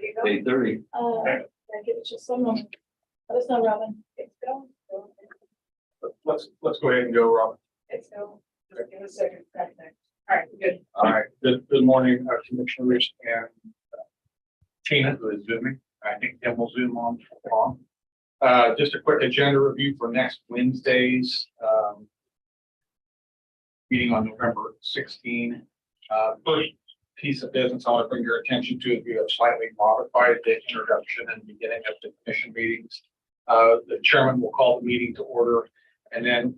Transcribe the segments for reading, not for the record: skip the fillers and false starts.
to go? 8:30. I give it to someone. Let us know, Robin. Let's go. Let's go ahead and go, Rob. Let's go. Just give us a second. All right, good. All right. Good morning, Commissioners and Tina, who is zooming. I think Tim will zoom on. Just a quick agenda review for next Wednesday's meeting on November 16. First piece of business I want to bring your attention to is we have slightly modified the introduction and beginning of the commission meetings. The chairman will call the meeting to order, and then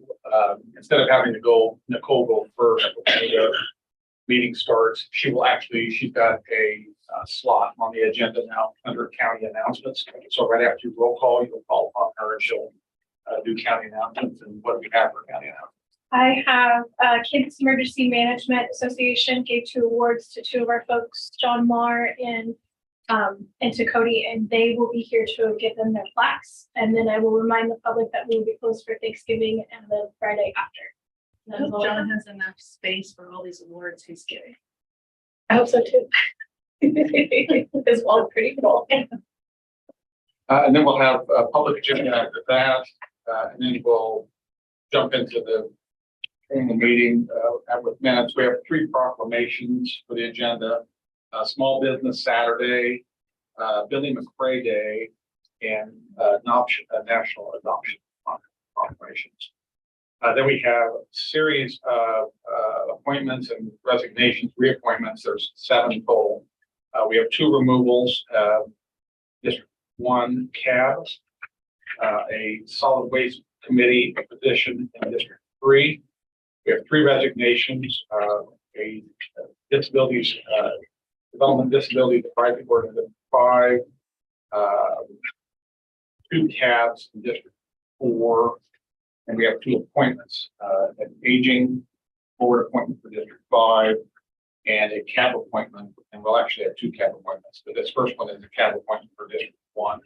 instead of having to Nicole go first when the meeting starts, she's got a slot on the agenda now under county announcements. So right after you roll call, you'll call upon her and she'll do county announcements. And what do we have for county announcements? I have Kansas Emergency Management Association gave 2 awards to 2 of our folks, John Marr and to Cody, and they will be here to give them their plaques. And then I will remind the public that we will be closed for Thanksgiving and the Friday after. I hope John has enough space for all these awards he's giving. I hope so too. It's all pretty cool. And then we'll have a public agenda after that, and then we'll jump into the meeting with minutes. We have 3 proclamations for the agenda: Small Business Saturday, Billy McCrae Day, and National Adoption Proclamations. Then we have a series of appointments and resignations, reappointments. There's 7 total. We have 2 removals. District 1 CABS, a solid waste committee position in District 3. We have 3 resignations, a disabilities, development disability advisory board in District 5, 2 CABs in District 4, and we have 2 appointments, an aging board appointment for District 5 and a CAB appointment, and we'll actually have 2 CAB appointments, but this first one is a CAB appointment for District 1,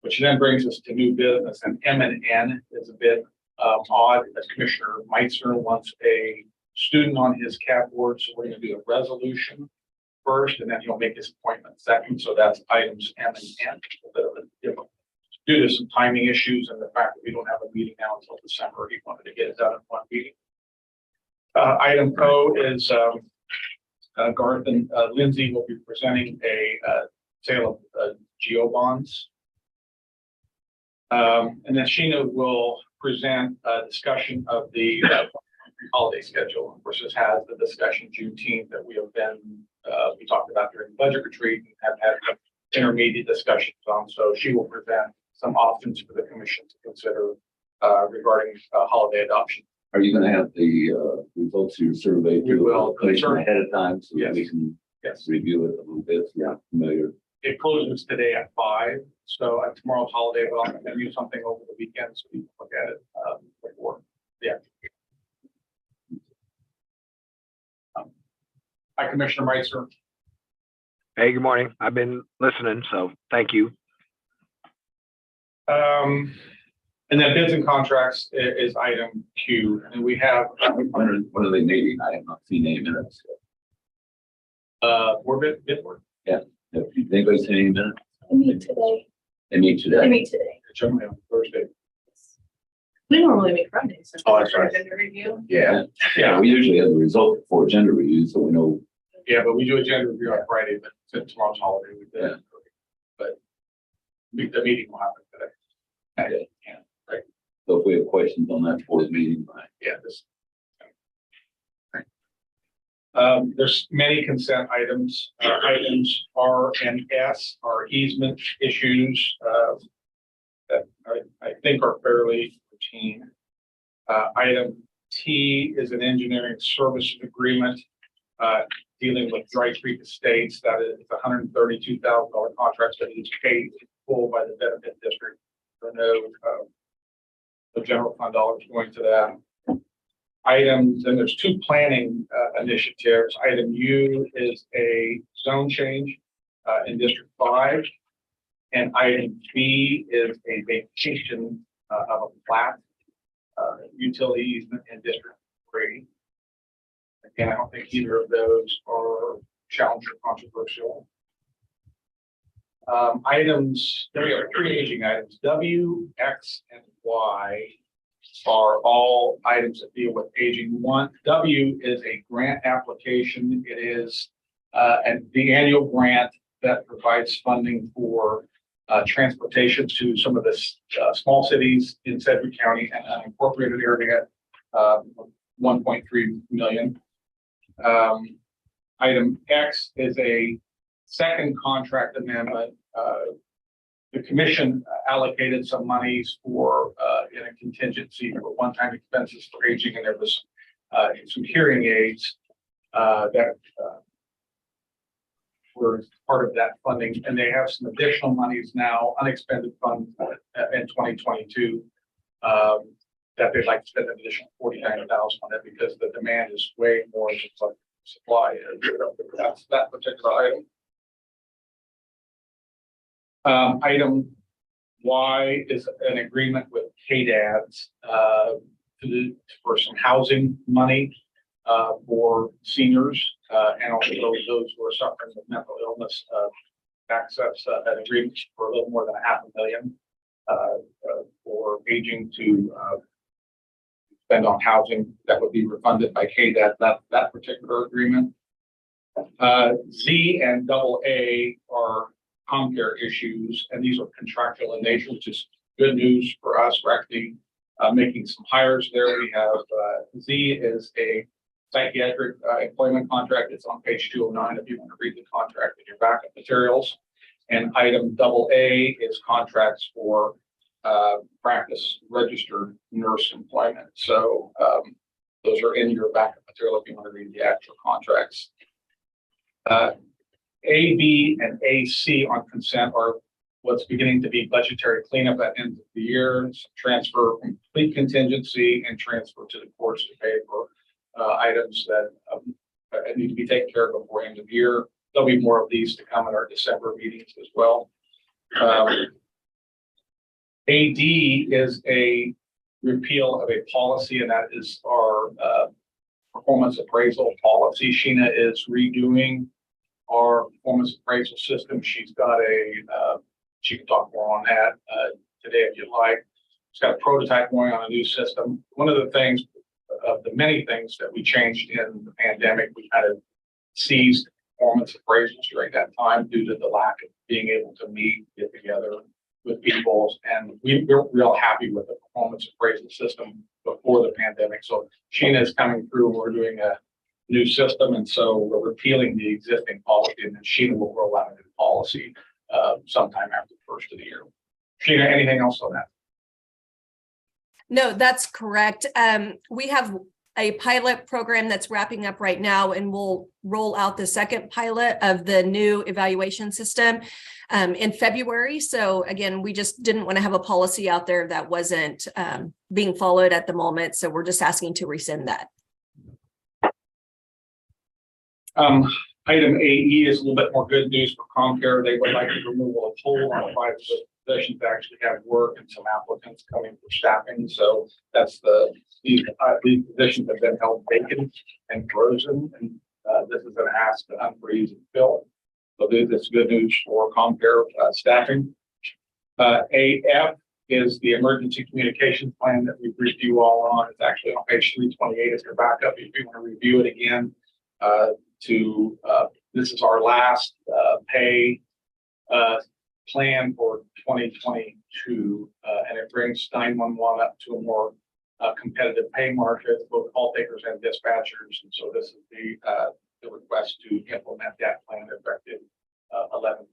which then brings us to new business. And M&N is a bit odd, as Commissioner Meitzner wants a student on his CAB board, so we're going to do a resolution first, and then he'll make his appointment second. So that's items M and N. A bit of a different, due to some timing issues and the fact that we don't have a meeting now until December, he wanted to get it done in one meeting. Item O is Garth and Lindsay will be presenting a sale of Geo Bonds. And then Sheena will present a discussion of the holiday schedule. Of course, this has the discussion Juneteenth that we have been, we talked about during the budget retreat and have had intermediate discussions on. So she will present some options for the commission to consider regarding holiday adoption. Are you going to have the results of your survey? We will. Ahead of time so Yes. that we can Yes. review it a little bit. So we're familiar. It closes today at 5. So tomorrow's holiday, but I'm going to do something over the weekend so we can look at it before. Yeah. Hi, Commissioner Meitzner. Hey, good morning. I've been listening, so thank you. And then bids and contracts is item Q, and we have When are they meeting? I have not seen any minutes. board bid work. Have anybody seen any minutes? I meet today. They meet I today. meet today. Generally on Thursday. We normally make Fridays. Oh, that's right. Agenda review. Yeah. Yeah, we usually have the result before agenda review, so we know. Yeah, but we do agenda review on Friday, but since tomorrow's holiday, we did. Yeah. But the meeting will happen today. Yeah, right. So if we have questions on that for the meeting, Yeah, this. There's many consent items. Items R and S are easement issues that I think are fairly routine. Item T is an engineering service agreement dealing with Dry Creek Estates. That is a $132,000 contract that is paid in full by the benefit district. There are no general fund dollars going to that. Items, and there's 2 planning initiatives. Item U is a zone change in District 5, and item B is a vacation of a plat utility easement in District 3. Again, I don't think either of those are challenged or controversial. Items, there we are, three aging items, W, X, and Y are all items that deal with aging. One, W is a grant application. It is the annual grant that provides funding for transportation to some of the small cities in Sedgwick County and unincorporated area, 1.3 million. Item X is a second contract amendment. The commission allocated some monies for in a contingency for one-time expenses for aging, and there was some hearing aids that were part of that funding, and they have some additional monies now, unexpended funds in 2022 that they'd like to spend an additional 49,000 on it because the demand is way more than what supply is. That's that particular item. Item Y is an agreement with KDADS for some housing money for seniors and also those who are suffering with mental illness. Access that agreement for a little more than $500,000 for aging to spend on housing that would be refunded by KDAD. That particular agreement. Z and AA are home care issues, and these are contractual in nature, which is good news for us. We're actually making some hires there. We have Z is a psychiatric employment contract. It's on page 209 if you want to read the contract in your backup materials. And item AA is contracts for practice registered nurse employment. So those are in your backup material if you want to read the actual contracts. A, B, and AC on consent are what's beginning to be budgetary cleanup at the end of the year. Transfer complete contingency and transfer to the courts to pay for items that need to be taken care of before end of year. There'll be more of these to come in our December meetings as well. AD is a repeal of a policy, and that is our performance appraisal policy. Sheena is redoing our performance appraisal system. She's got she can talk more on that today if you'd like. She's got a prototype going on a new system. One of the things, of the many things that we changed in the pandemic, we kind of seized performance appraisals during that time due to the lack of being able to meet, get together with people. And we're real happy with the performance appraisal system before the pandemic. So Sheena is coming through. We're doing a new system, and so we're repealing the existing policy, and then Sheena will roll out a new policy sometime after the first of the year. Sheena, anything else on that? No, that's correct. We have a pilot program that's wrapping up right now, and we'll roll out the second pilot of the new evaluation system in February. So again, we just didn't want to have a policy out there that wasn't being followed at the moment. So we're just asking to rescind that. Item AE is a little bit more good news for ComCare. They would like the removal of hold on 5 positions to actually have work and some applicants coming for staffing. So that's these positions have been held vacant and frozen, and this is an ask to unfreeze and fill. So this is good news for ComCare staffing. AF is the emergency communications plan that we briefed you all on. It's actually on page 328 as your backup if you want to review it again. This is our last pay plan for 2022, and it brings 911 up to a more competitive pay market, both call takers and dispatchers. And so this is the request to implement that plan effective 11/20.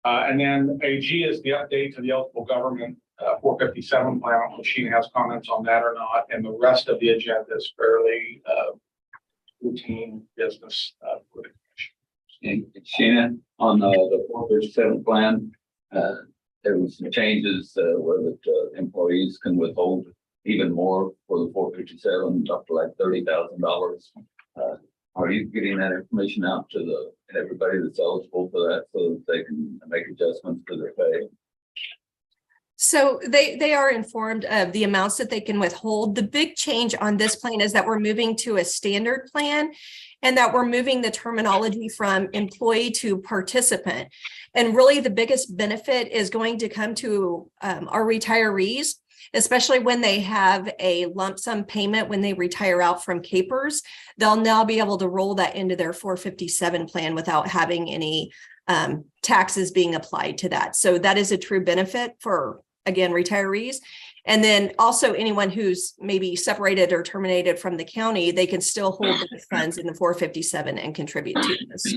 And then AG is the update to the eligible government 457 plan. I don't know if Sheena has comments on that or not. And the rest of the agenda is fairly routine business for the commission. And Sheena, on the 457 plan, there was some changes where the employees can withhold even more for the 457, up to like $30,000. Are you getting that information out to everybody that's eligible for that so that they can make adjustments to their pay? So they are informed of the amounts that they can withhold. The big change on this plan is that we're moving to a standard plan. and that we're moving the terminology from employee to participant. And really the biggest benefit is going to come to our retirees, especially when they have a lump sum payment when they retire out from CAPERS. They'll now be able to roll that into their 457 plan without having any taxes being applied to that. So that is a true benefit for, again, retirees. And then also anyone who's maybe separated or terminated from the county, they can still hold the funds in the 457 and contribute to this.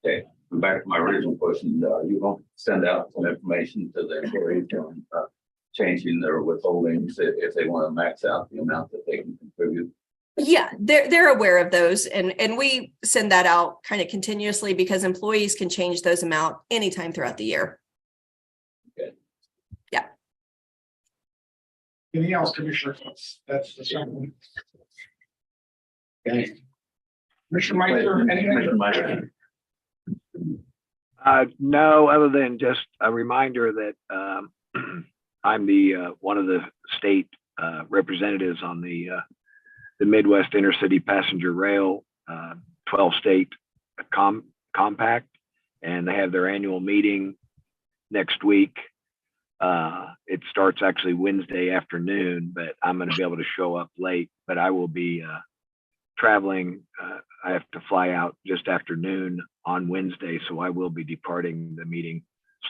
Okay, back to my original question, you won't send out some information to the employees on changing their withholdings if they want to max out the amount that they can contribute? Yeah, they're aware of those, and we send that out kind of continuously because employees can change those amount anytime throughout the year. Okay. Yeah. Anything else, Commissioner? That's the second. Okay. Commissioner Meister, anything? No, other than just a reminder that I'm the one of the state representatives on the Midwest Intercity Passenger Rail 12-state compact, and they have their annual meeting next week. It starts actually Wednesday afternoon, but I'm going to be able to show up late, but I will be traveling. I have to fly out just after noon on Wednesday, so I will be departing the meeting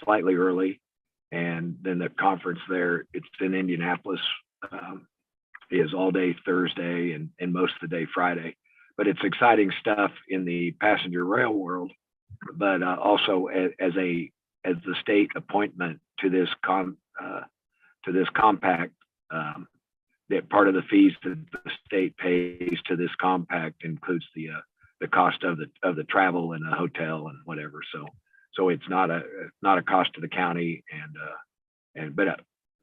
slightly early. And then the conference there, it's in Indianapolis, is all day Thursday and most of the day Friday. But it's exciting stuff in the passenger rail world, but also as the state appointment to this compact. That part of the fees that the state pays to this compact includes the cost of the travel and the hotel and whatever. So it's not a cost to the county, but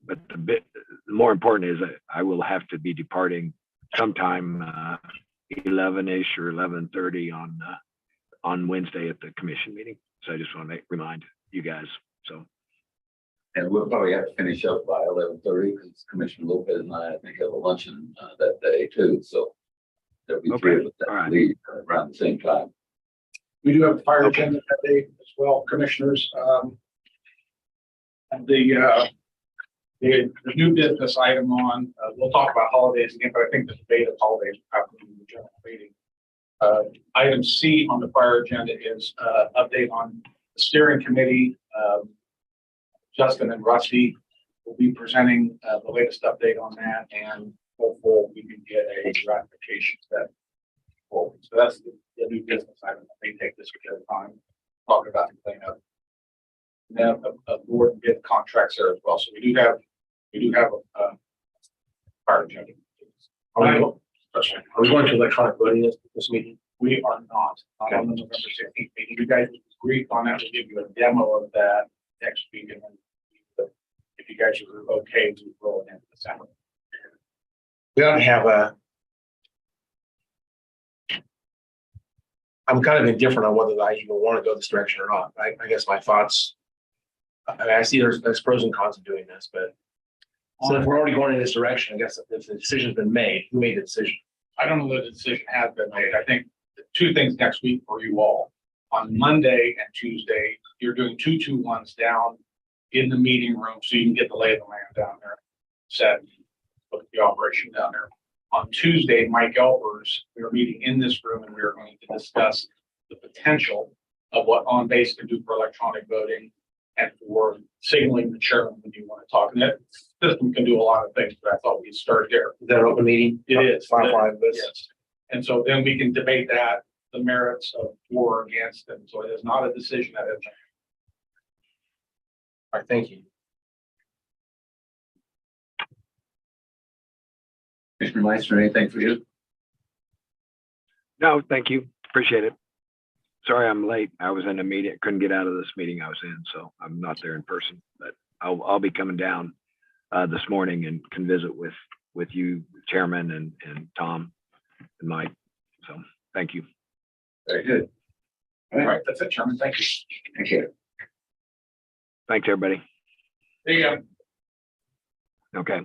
the more important is that I will have to be departing sometime 11-ish or 11:30 on Wednesday at the commission meeting. So I just want to remind you guys. So. And we'll probably have to finish up by 11:30 because Commissioner Lopez and I think, have a luncheon that day too. So there'll be three of us that leave around the same time. We do have a fire agenda that day as well, Commissioners. The new business item on, we'll talk about holidays again, but I think the debate of holidays will happen in the general meeting. Item C on the fire agenda is update on the steering committee. Justin and Rusty will be presenting the latest update on that, and hopefully we can get a ratification set forward. So that's the new business item. I may take this a bit of time, talk about the cleanup. And then a board bid contracts there as well. So we do have a fire agenda. Are we going to electronic voting this meeting? We are not. Okay. On the November 16th meeting. You guys agreed on that. We'll give you a demo of that next week, and then if you guys are okay, we roll it into December. We don't have I'm kind of indifferent on whether I even want to go this direction or not. I guess my thoughts. I see there's pros and cons of doing this, but so if we're already going in this direction, I guess if the decision's been made, who made the decision? I don't know that the decision has been made. I think two things next week for you all. On Monday and Tuesday, you're doing 221s down in the meeting room so you can get the lay of the land down there. Set, look at the operation down there. On Tuesday, Mike Elpers, we are meeting in this room and we are going to discuss the potential of what on base can do for electronic voting and for signaling the chairman when you want to talk. And that system can do a lot of things, but I thought we'd start there. Is that an open meeting? It is. Yes. And so then we can debate that, the merits of for or against them. So it is not a decision that is. All right, thank you. Commissioner Meister, anything for you? No, thank you. Appreciate it. Sorry I'm late. I was in a meeting. Couldn't get out of this meeting I was in, so I'm not there in person. But I'll be coming down this morning and can visit with you, Chairman, and Tom and Mike. So thank you. Very good. All right, that's it, Chairman. Thank you. Thank you. Thanks, everybody. There you go. Okay.